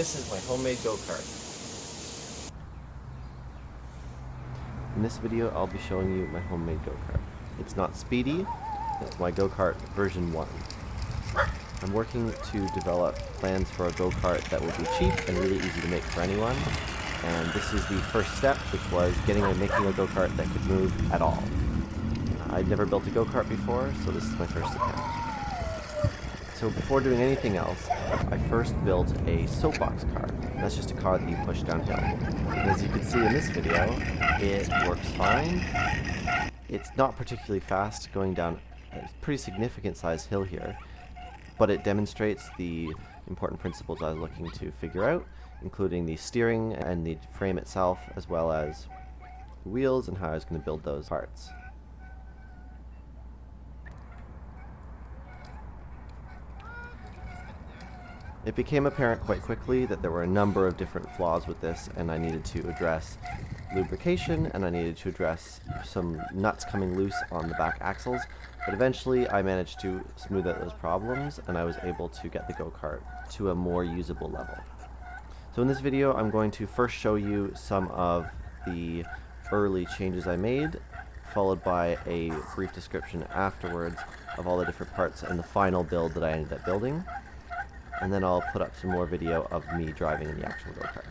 this is my homemade go-kart. In this video, I'll be showing you my homemade go-kart. It's not speedy, it's my go-kart version 1. I'm working to develop plans for a go-kart that will be cheap and really easy to make for anyone. And this is the first step, which was making a go-kart that could move at all. I'd never built a go-kart before, so this is my first attempt. So before doing anything else, I first built a soapbox car. That's just a car that you push downhill. And as you can see in this video, it works fine. It's not particularly fast going down a pretty significant sized hill here, but it demonstrates the important principles I was looking to figure out, including the steering and the frame itself, as well as the wheels and how I was going to build those parts. It became apparent quite quickly that there were a number of different flaws with this, and I needed to address lubrication, and I needed to address some nuts coming loose on the back axles, but eventually I managed to smooth out those problems, and I was able to get the go-kart to a more usable level. So in this video, I'm going to first show you some of the early changes I made, followed by a brief description afterwards of all the different parts and the final build that I ended up building. And then I'll put up some more video of me driving in the actual go-kart.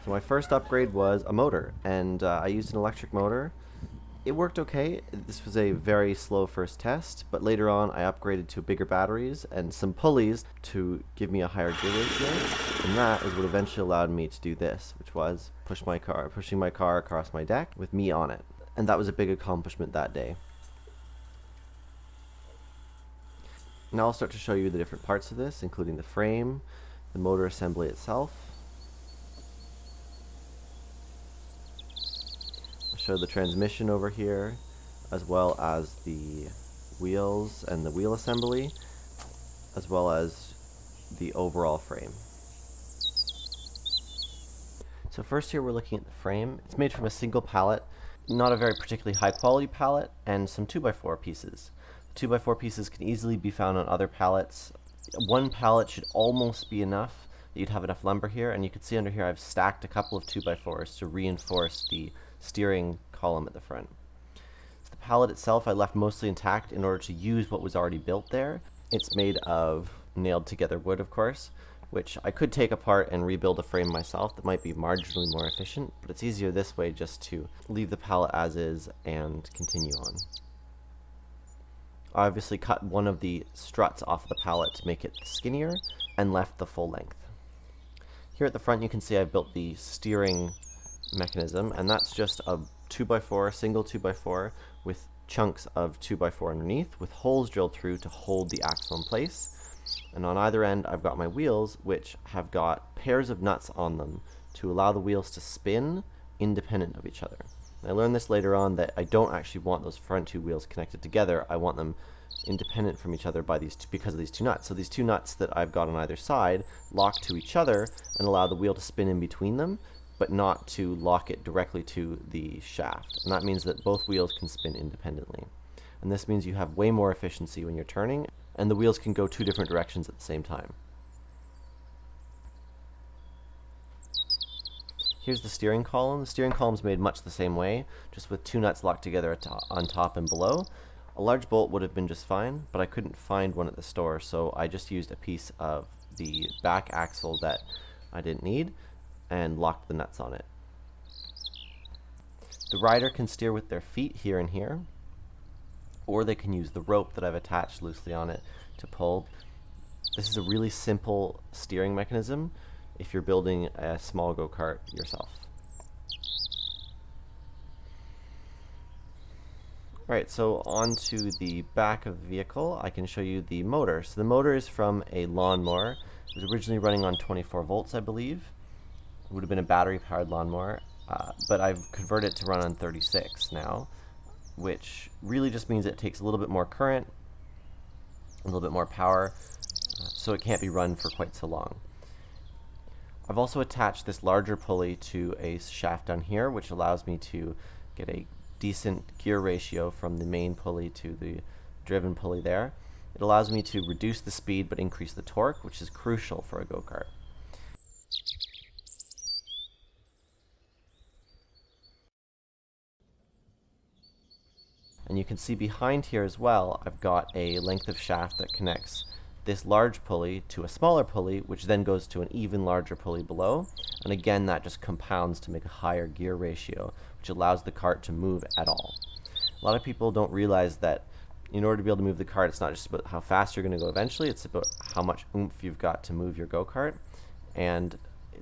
So my first upgrade was a motor, and I used an electric motor. It worked okay. This was a very slow first test, but later on I upgraded to bigger batteries and some pulleys to give me a higher gear ratio, and that is what eventually allowed me to do this, which was pushing my car across my deck with me on it. And that was a big accomplishment that day. Now I'll start to show you the different parts of this, including the frame, the motor assembly itself. I'll show the transmission over here, as well as the wheels and the wheel assembly, as well as the overall frame. So first here we're looking at the frame. It's made from a single pallet, not a very particularly high quality pallet, and some 2x4 pieces. 2x4 pieces can easily be found on other pallets. One pallet should almost be enough, that you'd have enough lumber here, and you can see under here I've stacked a couple of 2x4s to reinforce the steering column at the front. So the pallet itself I left mostly intact in order to use what was already built there. It's made of nailed together wood, of course, which I could take apart and rebuild a frame myself. That might be marginally more efficient, but it's easier this way just to leave the pallet as is and continue on. I obviously cut one of the struts off of the pallet to make it skinnier and left the full length. Here at the front you can see I've built the steering mechanism, and that's just a 2x4, single 2x4 with chunks of 2x4 underneath with holes drilled through to hold the axle in place. And on either end I've got my wheels, which have got pairs of nuts on them to allow the wheels to spin independent of each other. And I learned this later on that I don't actually want those front two wheels connected together. I want them independent from each other by because of these two nuts. So these two nuts that I've got on either side lock to each other and allow the wheel to spin in between them, but not to lock it directly to the shaft. And that means that both wheels can spin independently. And this means you have way more efficiency when you're turning, and the wheels can go two different directions at the same time. Here's the steering column. The steering column is made much the same way, just with two nuts locked together on top and below. A large bolt would have been just fine, but I couldn't find one at the store, so I just used a piece of the back axle that I didn't need and locked the nuts on it. The rider can steer with their feet here and here, or they can use the rope that I've attached loosely on it to pull. This is a really simple steering mechanism if you're building a small go-kart yourself. Alright, so on to the back of the vehicle, I can show you the motor. So the motor is from a lawnmower. It was originally running on 24 volts, I believe. It would have been a battery-powered lawnmower, but I've converted it to run on 36 now, which really just means it takes a little bit more current, a little bit more power, so it can't be run for quite so long. I've also attached this larger pulley to a shaft down here, which allows me to get a decent gear ratio from the main pulley to the driven pulley there. It allows me to reduce the speed but increase the torque, which is crucial for a go-kart. And you can see behind here as well, I've got a length of shaft that connects this large pulley to a smaller pulley, which then goes to an even larger pulley below. And again, that just compounds to make a higher gear ratio, which allows the cart to move at all. A lot of people don't realize that in order to be able to move the cart, it's not just about how fast you're going to go eventually, it's about how much oomph you've got to move your go-kart. And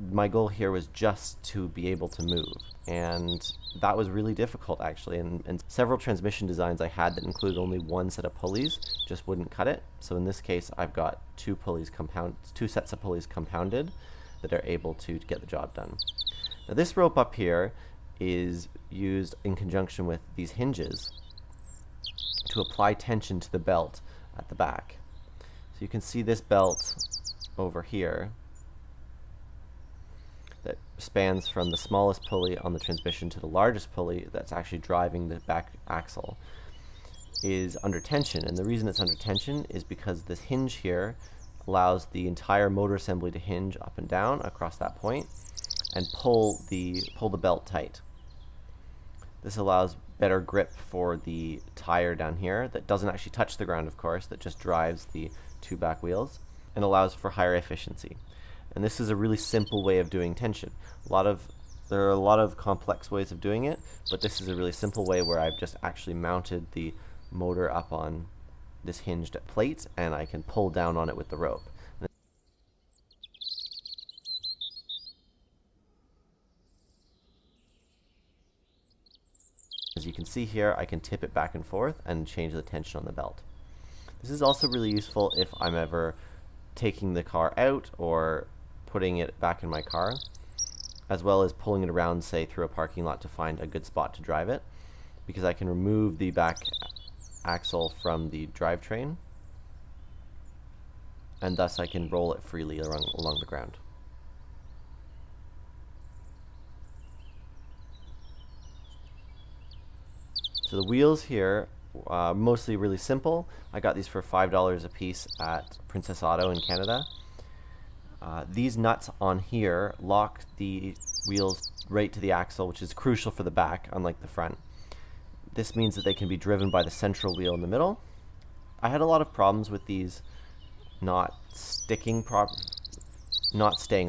my goal here was just to be able to move, and that was really difficult actually, and several transmission designs I had that included only one set of pulleys just wouldn't cut it. So in this case I've got two sets of pulleys compounded that are able to get the job done. Now this rope up here is used in conjunction with these hinges to apply tension to the belt at the back. So you can see this belt over here that spans from the smallest pulley on the transmission to the largest pulley that's actually driving the back axle is under tension. And the reason it's under tension is because this hinge here allows the entire motor assembly to hinge up and down across that point and pull the belt tight. This allows better grip for the tire down here that doesn't actually touch the ground, of course, that just drives the two back wheels, and allows for higher efficiency. And this is a really simple way of doing tension. There are a lot of complex ways of doing it, but this is a really simple way where I've just actually mounted the motor up on this hinged plate, and I can pull down on it with the rope. As you can see here, I can tip it back and forth and change the tension on the belt. This is also really useful if I'm ever taking the car out or putting it back in my car, as well as pulling it around, say, through a parking lot to find a good spot to drive it, because I can remove the back axle from the drivetrain, and thus I can roll it freely along the ground. So the wheels here, mostly really simple. I got these for $5 a piece at Princess Auto in Canada. These nuts on here lock the wheels right to the axle, which is crucial for the back, unlike the front. This means that they can be driven by the central wheel in the middle. I had a lot of problems with these not staying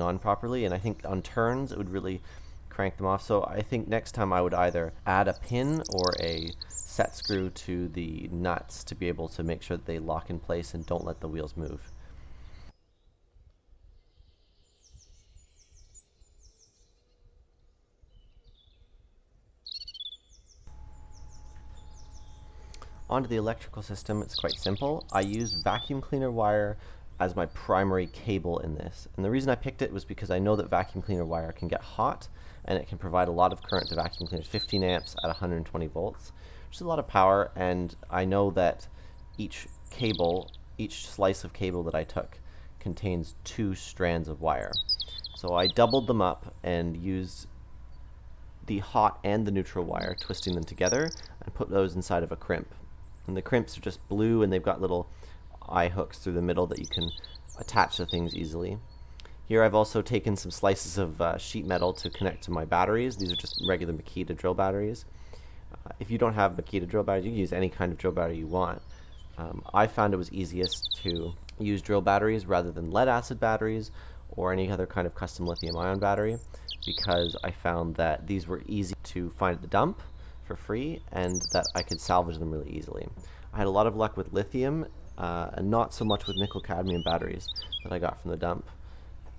on properly, and I think on turns it would really crank them off. So I think next time I would either add a pin or a set screw to the nuts to be able to make sure that they lock in place and don't let the wheels move. Onto the electrical system, it's quite simple. I use vacuum cleaner wire as my primary cable in this. And the reason I picked it was because I know that vacuum cleaner wire can get hot and it can provide a lot of current to vacuum cleaners, 15 amps at 120 volts, which is a lot of power, and I know that each slice of cable that I took contains 2 strands of wire. So I doubled them up and used the hot and the neutral wire, twisting them together, and put those inside of a crimp. And the crimps are just blue, and they've got little eye hooks through the middle that you can attach to things easily. Here I've also taken some slices of sheet metal to connect to my batteries. These are just regular Makita drill batteries. If you don't have Makita drill batteries, you can use any kind of drill battery you want. I found it was easiest to use drill batteries rather than lead acid batteries or any other kind of custom lithium ion battery, because I found that these were easy to find at the dump for free and that I could salvage them really easily. I had a lot of luck with lithium and not so much with nickel cadmium batteries that I got from the dump.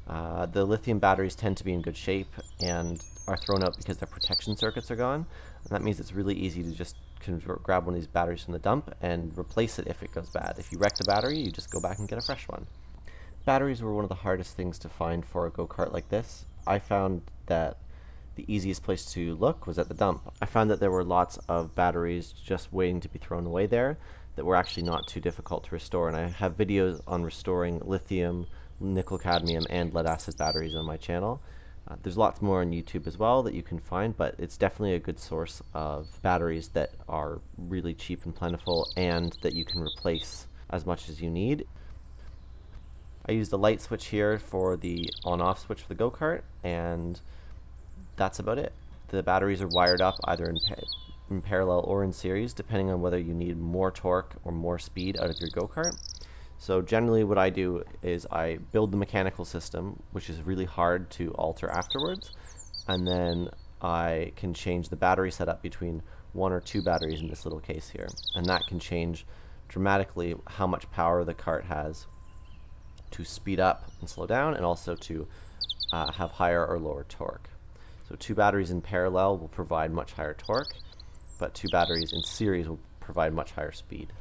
The lithium batteries tend to be in good shape and are thrown out because their protection circuits are gone, and that means it's really easy to just grab one of these batteries from the dump and replace it if it goes bad. If you wreck the battery, you just go back and get a fresh one. Batteries were one of the hardest things to find for a go-kart like this. I found that the easiest place to look was at the dump. I found that there were lots of batteries just waiting to be thrown away there that were actually not too difficult to restore, and I have videos on restoring lithium, nickel cadmium, and lead acid batteries on my channel. There's lots more on YouTube as well that you can find, but it's definitely a good source of batteries that are really cheap and plentiful and that you can replace as much as you need. I used a light switch here for the on-off switch for the go-kart, and that's about it. The batteries are wired up either in parallel or in series, depending on whether you need more torque or more speed out of your go-kart. So generally what I do is I build the mechanical system, which is really hard to alter afterwards, and then I can change the battery setup between 1 or 2 batteries in this little case here, and that can change dramatically how much power the kart has to speed up and slow down, and also to have higher or lower torque. So 2 batteries in parallel will provide much higher torque, but 2 batteries in series will provide much higher speed.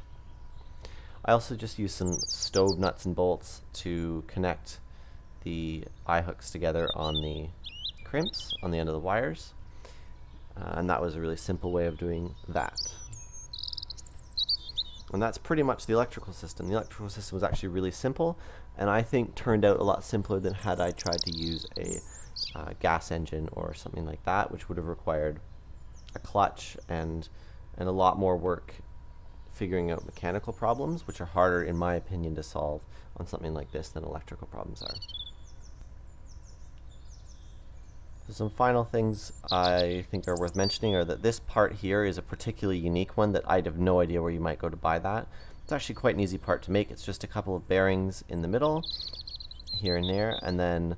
I also just use some stove nuts and bolts to connect the eye hooks together on the crimps on the end of the wires, and that was a really simple way of doing that. And that's pretty much the electrical system. The electrical system was actually really simple, and I think turned out a lot simpler than had I tried to use a gas engine or something like that, which would have required a clutch and a lot more work figuring out mechanical problems, which are harder, in my opinion, to solve on something like this than electrical problems are. So some final things I think are worth mentioning are that this part here is a particularly unique one that I'd have no idea where you might go to buy that. It's actually quite an easy part to make. It's just a couple of bearings in the middle, here and there, and then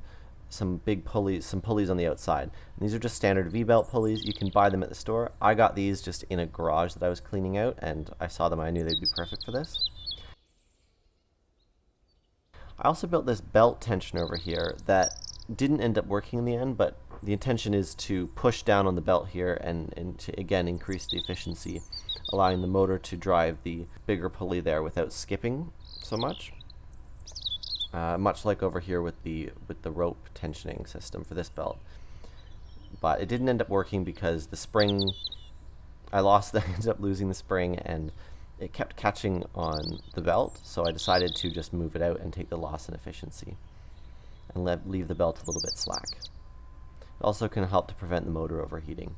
some big pulleys, some pulleys on the outside. And these are just standard V-belt pulleys. You can buy them at the store. I got these just in a garage that I was cleaning out, and I saw them and I knew they'd be perfect for this. I also built this belt tension over here that didn't end up working in the end, but the intention is to push down on the belt here and to again increase the efficiency, allowing the motor to drive the bigger pulley there without skipping so much. Much like over here with the rope tensioning system for this belt. But it didn't end up working because the spring, I ended up losing the spring, and it kept catching on the belt, so I decided to just move it out and take the loss in efficiency and leave the belt a little bit slack. It also can help to prevent the motor overheating.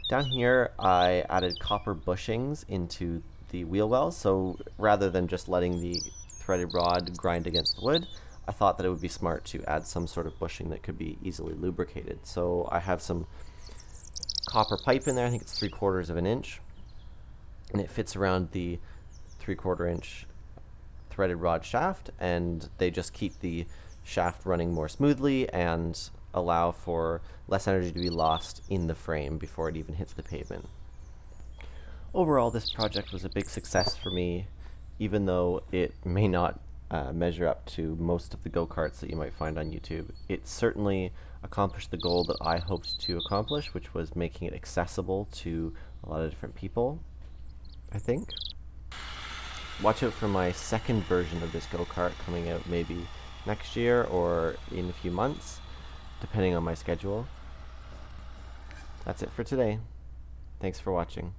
Down here I added copper bushings into the wheel wells, so rather than just letting the threaded rod grind against the wood, I thought that it would be smart to add some sort of bushing that could be easily lubricated. So I have some copper pipe in there. I think it's 3/4 of an inch, and it fits around the 3/4 inch threaded rod shaft, and they just keep the shaft running more smoothly and allow for less energy to be lost in the frame before it even hits the pavement. Overall, this project was a big success for me, even though it may not measure up to most of the go-karts that you might find on YouTube. It certainly accomplished the goal that I hoped to accomplish, which was making it accessible to a lot of different people, I think. Watch out for my second version of this go-kart coming out maybe next year or in a few months, depending on my schedule. That's it for today. Thanks for watching.